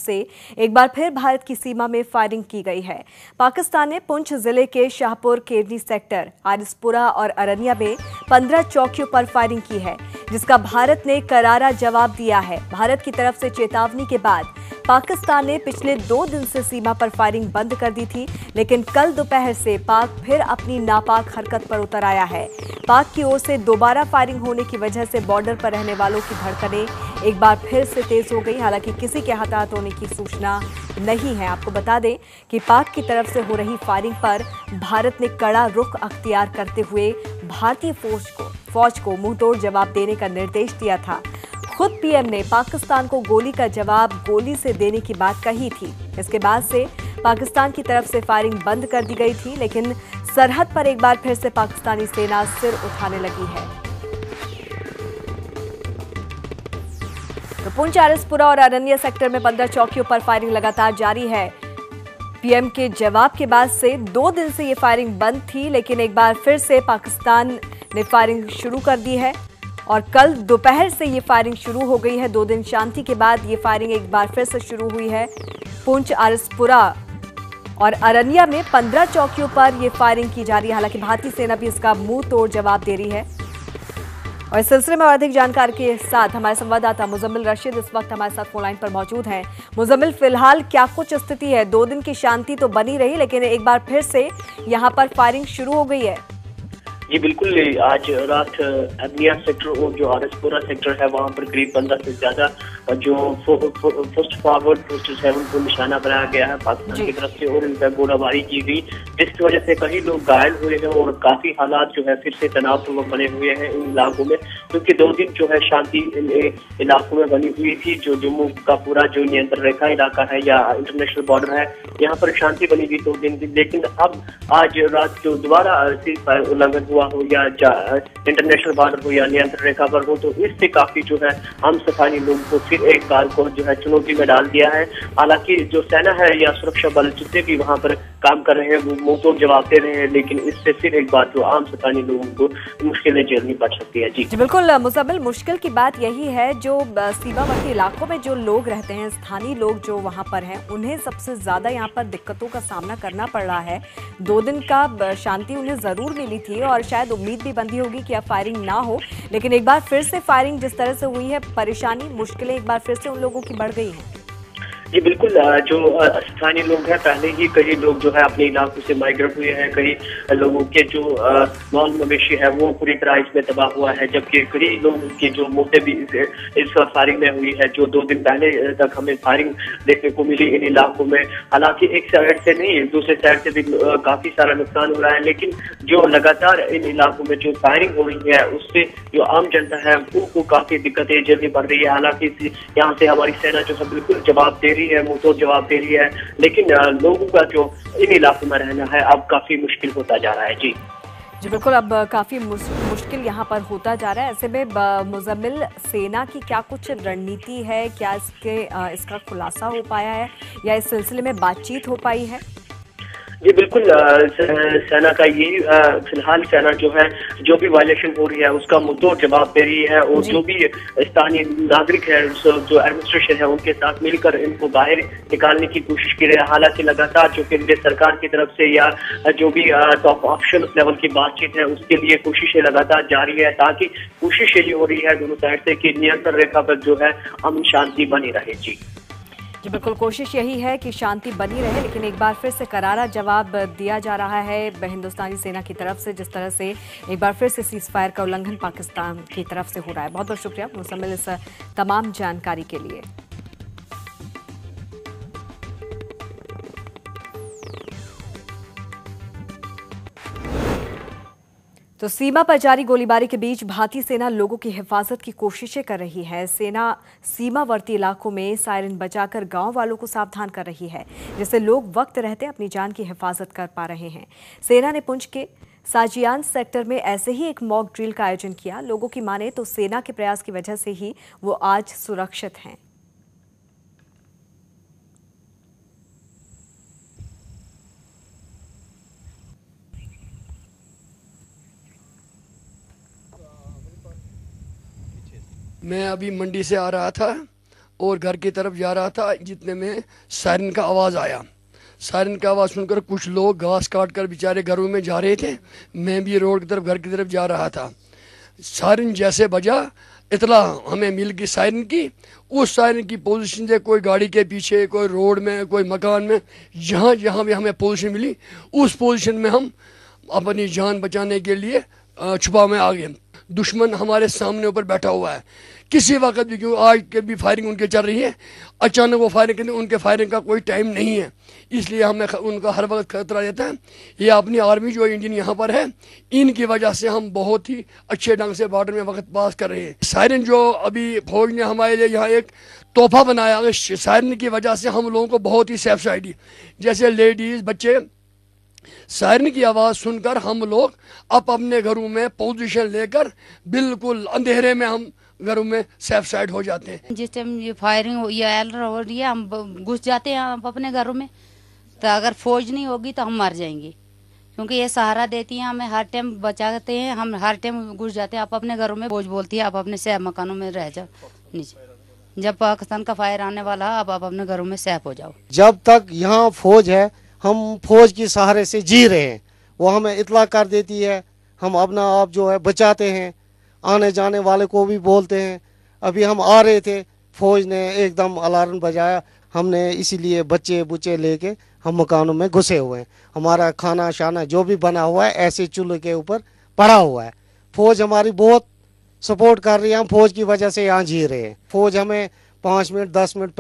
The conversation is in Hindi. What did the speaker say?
से एक बार फिर भारत की सीमा में फायरिंग की गई है। पाकिस्तान ने पुंछ जिले के शाहपुर केरनी सेक्टर, आरिसपुरा और अरनिया में 15 चौकियों पर फायरिंग की है, जिसका भारत ने करारा जवाब दिया है। भारत की तरफ से चेतावनी के बाद पाकिस्तान ने पिछले 2 दिन से सीमा पर फायरिंग बंद कर दी थी, लेकिन कल दोपहर से पाक फिर अपनी नापाक हरकत पर उतर आया है। पाक की ओर से दोबारा फायरिंग होने की वजह से बॉर्डर पर रहने वालों की धड़कनें एक बार फिर से तेज हो गई। हालांकि किसी के हताहत होने की सूचना नहीं है। आपको बता दें कि पाक की तरफ से हो रही फायरिंग पर भारत ने कड़ा रुख अख्तियार करते हुए भारतीय फौज को मुंहतोड़ जवाब देने का निर्देश दिया था। खुद पीएम ने पाकिस्तान को गोली का जवाब गोली से देने की बात कही थी। इसके बाद से पाकिस्तान की तरफ से फायरिंग बंद कर दी गई थी, लेकिन सरहद पर एक बार फिर से पाकिस्तानी सेना सिर उठाने लगी है। तो पुंछ, आरिसपुरा और अरनिया सेक्टर में 15 चौकियों पर फायरिंग लगातार जारी है। पीएम के जवाब के बाद से 2 दिन से ये फायरिंग बंद थी, लेकिन एक बार फिर से पाकिस्तान ने फायरिंग शुरू कर दी है और कल दोपहर से ये फायरिंग शुरू हो गई है। 2 दिन शांति के बाद ये फायरिंग एक बार फिर से शुरू हुई है। पुंछ, आरिसपुरा और अरनिया में 15 चौकियों पर ये फायरिंग की जा रही है। हालांकि भारतीय सेना भी इसका मुंह तोड़ जवाब दे रही है। और इस सिलसिले में अधिक जानकारी के साथ हमारे संवाददाता मुजम्मिल रशीद इस वक्त हमारे साथ फोन लाइन पर मौजूद हैं। मुजम्मिल, फिलहाल क्या कुछ स्थिति है? 2 दिन की शांति तो बनी रही, लेकिन एक बार फिर से यहाँ पर फायरिंग शुरू हो गई है। जी बिल्कुल, आज रात अरनिया सेक्टर और जो आरिसपुरा सेक्टर है वहां पर करीब 15 से ज्यादा जो फर्स्ट फॉरवर्ड पोस्टर्स है उनको निशाना बनाया गया है पाकिस्तान की तरफ से और इन पर गोलाबारी की गई, जिसकी वजह से कई लोग घायल हुए हैं और काफी हालात जो है फिर से तनावपूर्ण बने हुए हैं इन इलाकों में, क्योंकि 2 दिन जो है शांति इन इलाकों में बनी हुई थी। जो जम्मू का पूरा जो नियंत्रण रेखा इलाका है या इंटरनेशनल बॉर्डर है, यहाँ पर शांति बनी हुई 2 दिन, लेकिन अब आज रात जो दोबारा उल्लंघन हुआ हो या इंटरनेशनल बॉर्डर हो या नियंत्रण रेखा पर हो, तो इससे काफी जो है हम सफाई लोगों को फिर एक बार को जो है चुनौती में डाल दिया है। हालांकि जो सेना है या सुरक्षा बल जितने भी वहां पर काम कर रहे हैं वो मुंहतोड़ जवाब दे रहे हैं, लेकिन इससे फिर एक बार जो आम सफाई लोगों को मुश्किलें झेलनी पड़ सकती है। जी बिल्कुल मुजम्मिल, मुश्किल की बात यही है जो सीमावर्ती इलाकों में जो लोग रहते हैं, स्थानीय लोग जो वहां पर हैं, उन्हें सबसे ज्यादा यहाँ पर दिक्कतों का सामना करना पड़ रहा है। 2 दिन का शांति उन्हें जरूर मिली थी और शायद उम्मीद भी बंधी होगी कि अब फायरिंग ना हो, लेकिन एक बार फिर से फायरिंग जिस तरह से हुई है, परेशानी, मुश्किलें एक बार फिर से उन लोगों की बढ़ गई हैं। जी बिल्कुल, जो स्थानीय लोग हैं, पहले ही कई लोग जो है अपने इलाकों से माइग्रेट हुए हैं। कई लोगों के जो माल मवेशी है वो पूरी तरह इसमें तबाह हुआ है, जबकि कई लोगों की जो मौतें भी इस फायरिंग में हुई है। जो 2 दिन पहले तक हमें फायरिंग देखने को मिली इन इलाकों में, हालांकि एक साइड से नहीं दूसरे साइड से भी काफी सारा नुकसान हो रहा है, लेकिन जो लगातार इन इलाकों में जो फायरिंग हो रही है उससे जो आम जनता है उनको काफी दिक्कतें झेलनी पड़ रही है। हालांकि यहाँ से हमारी सेना जो है बिल्कुल जवाब दे रही है, मुंहतोड़ जवाब दे रही है, लेकिन लोगों का जो इन इलाकों में रहना है अब काफी मुश्किल होता जा रहा है। जी बिल्कुल, अब काफी मुश्किल यहाँ पर होता जा रहा है। ऐसे में मुजम्मिल, सेना की क्या कुछ रणनीति है? क्या इसका खुलासा हो पाया है या इस सिलसिले में बातचीत हो पाई है? जी बिल्कुल, सेना का यही फिलहाल सेना जो है जो भी वायलेशन हो रही है उसका मुंहतोड़ जवाब दे रही है और जो भी स्थानीय नागरिक है, जो एडमिनिस्ट्रेशन है, उनके साथ मिलकर इनको बाहर निकालने की कोशिश की रही है। हालांकि लगातार जो केंद्रीय सरकार की तरफ से या जो भी टॉप ऑफिशियल लेवल की बातचीत है उसके लिए कोशिशें लगातार जारी है, ताकि कोशिश यही हो रही है दोनों साइड से कि नियंत्रण रेखा पर जो है अमन शांति बनी रहे। जी बिल्कुल, कोशिश यही है कि शांति बनी रहे, लेकिन एक बार फिर से करारा जवाब दिया जा रहा है हिंदुस्तानी सेना की तरफ से, जिस तरह से एक बार फिर से सीज फायर का उल्लंघन पाकिस्तान की तरफ से हो रहा है। बहुत बहुत शुक्रिया मुजम्मिल इस तमाम जानकारी के लिए। तो सीमा पर जारी गोलीबारी के बीच भारतीय सेना लोगों की हिफाजत की कोशिशें कर रही है। सेना सीमावर्ती इलाकों में सायरन बजाकर गांव वालों को सावधान कर रही है, जिससे लोग वक्त रहते अपनी जान की हिफाजत कर पा रहे हैं। सेना ने पुंछ के साजियान सेक्टर में ऐसे ही एक मॉक ड्रिल का आयोजन किया। लोगों की माने तो सेना के प्रयास की वजह से ही वो आज सुरक्षित हैं। मैं अभी मंडी से आ रहा था और घर की तरफ जा रहा था, जितने में सायरन का आवाज़ आया। सायरन की आवाज़ सुनकर कुछ लोग घास काट कर बेचारे घरों में जा रहे थे, मैं भी रोड की तरफ घर की तरफ जा रहा था। सायरन जैसे बजा, इतला हमें मिल गई सायरन की। उस सायरन की पोजीशन से कोई गाड़ी के पीछे, कोई रोड में, कोई मकान में, जहाँ जहाँ भी हमें पोजीशन मिली उस पोजीशन में हम अपनी जान बचाने के लिए छुपा में आ गए। दुश्मन हमारे सामने ऊपर बैठा हुआ है, किसी वक्त भी, क्यों आज के भी फायरिंग उनके चल रही है, अचानक वो फायरिंग करते, उनके फायरिंग का कोई टाइम नहीं है, इसलिए हमें उनका हर वक्त खतरा रहता है। ये अपनी आर्मी जो इंडियन यहाँ पर है, इनकी वजह से हम बहुत ही अच्छे ढंग से बॉर्डर में वक्त पास कर रहे हैं। सायरन जो अभी फौज ने हमारे लिए यहाँ एक तोहफा बनाया, सायरन की वजह से हम लोगों को बहुत ही सेफ साइड, जैसे लेडीज़, बच्चे, सायरन की आवाज़ सुनकर हम लोग अब अपने घरों में पोजीशन लेकर बिल्कुल अंधेरे में हम घरों में सेफ साइड हो जाते हैं। जिस टाइम ये फायरिंग हो रही है, हम घुस जाते हैं हम अपने घरों में। तो अगर फौज नहीं होगी तो हम मर जाएंगे, क्योंकि ये सहारा देती है हमें, हर टाइम बचाते हैं, हम हर टाइम घुस जाते हैं। आप अपने घरों में, फौज बोलती है आप अपने सैफ मकानों में रह जाओ नीचे, जब पाकिस्तान का फायर आने वाला है आप अपने घरों में सेफ हो जाओ। जब तक यहाँ फौज है, हम फौज के सहारे से जी रहे हैं, वो हमें इतला कर देती है, हम अपना आप जो है बचाते हैं, आने जाने वाले को भी बोलते हैं। अभी हम आ रहे थे, फौज ने एकदम अलार्म बजाया, हमने इसीलिए बच्चे बुच्चे लेके हम मकानों में घुसे हुए हैं। हमारा खाना शाना जो भी बना हुआ है ऐसे चूल्हे के ऊपर पड़ा हुआ है। फौज हमारी बहुत सपोर्ट कर रही है, हम फौज की वजह से यहाँ जी रहे हैं। फौज हमें 5 मिनट 10 मिनट